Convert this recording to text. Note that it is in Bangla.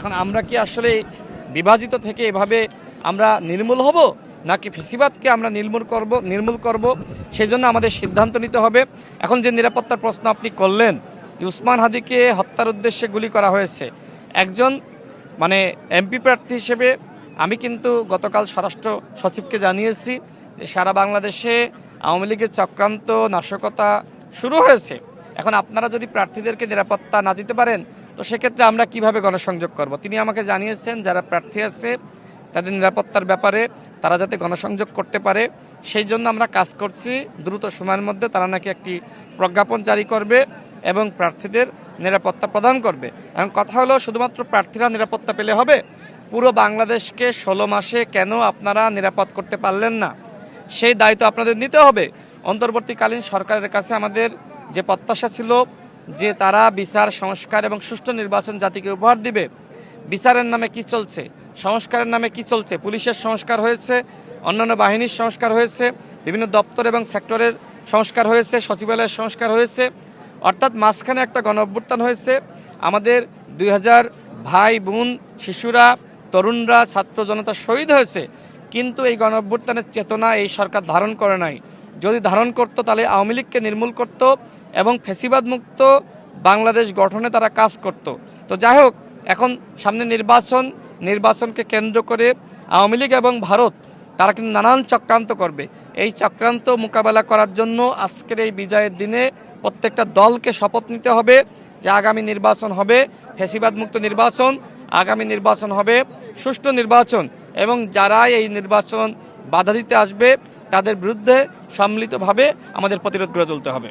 এখন আমরা কি আসলে বিভাজিত থেকে এভাবে আমরা নির্মূল হব, নাকি ফেসিবাদকে আমরা নির্মূল করব সেই জন্য আমাদের সিদ্ধান্ত নিতে হবে। এখন যে নিরাপত্তার প্রশ্ন আপনি করলেন, যে উসমান হাদিকে হত্যার উদ্দেশ্যে গুলি করা হয়েছে, একজন এমপি প্রার্থী হিসেবে আমি কিন্তু গতকাল স্বরাষ্ট্র সচিবকে জানিয়েছি যে সারা বাংলাদেশে আওয়ামী লীগের চক্রান্ত নাশকতা শুরু হয়েছে। এখন আপনারা যদি প্রার্থীদেরকে নিরাপত্তা না দিতে পারেন, তো সেক্ষেত্রে আমরা কিভাবে গণসংযোগ করব। তিনি আমাকে জানিয়েছেন যারা প্রার্থী আছে তাদের নিরাপত্তার ব্যাপারে তারা যাতে গণসংযোগ করতে পারে সেই জন্য আমরা কাজ করছি। দ্রুত সময়ের মধ্যে তারা নাকি একটি প্রজ্ঞাপন জারি করবে এবং প্রার্থীদের নিরাপত্তা প্রদান করবে। এবং কথা হলো শুধুমাত্র প্রার্থীরা নিরাপত্তা পেলে হবে, পুরো বাংলাদেশকে 16 মাসে কেন আপনারা নিরাপদ করতে পারলেন না, সেই দায়িত্ব আপনাদের নিতে হবে। অন্তর্বর্তীকালীন সরকারের কাছে আমাদের যে প্রত্যাশা ছিল যে তারা বিচার সংস্কার এবং সুষ্ঠু নির্বাচন জাতিকে উপহার দিবে, বিচারের নামে কি চলছে, সংস্কারের নামে কি চলছে? পুলিশের সংস্কার হয়েছে, অন্যান্য বাহিনীর সংস্কার হয়েছে, বিভিন্ন দপ্তর এবং সেক্টরের সংস্কার হয়েছে, সচিবালয়ের সংস্কার হয়েছে, অর্থাৎ মাঝখানে একটা গণঅভ্যুত্থান হয়েছে। আমাদের 2000 ভাই বোন, শিশুরা, তরুণরা, ছাত্র জনতা শহীদ হয়েছে, কিন্তু এই গণঅভ্যুত্থানের চেতনা এই সরকার ধারণ করে নাই। যদি ধারণ করত তাহলে আওয়ামী লীগকে নির্মূল করত এবং ফ্যাসিবাদ মুক্ত বাংলাদেশ গঠনে তারা কাজ করত। তো যাই হোক, এখন সামনে নির্বাচনকে কেন্দ্র করে আওয়ামী লীগ এবং ভারত তারা কিন্তু নানান চক্রান্ত করবে। এই চক্রান্ত মোকাবেলা করার জন্য আজকের এই বিজয়ের দিনে প্রত্যেকটা দলকে শপথ নিতে হবে যে আগামী নির্বাচন হবে ফ্যাসিবাদ মুক্ত নির্বাচন, আগামী নির্বাচন হবে সুষ্ঠু নির্বাচন, এবং যারা এই নির্বাচন বাধা দিতে আসবে তাদের বিরুদ্ধে সম্মিলিতভাবে আমাদের প্রতিরোধ গড়ে তুলতে হবে।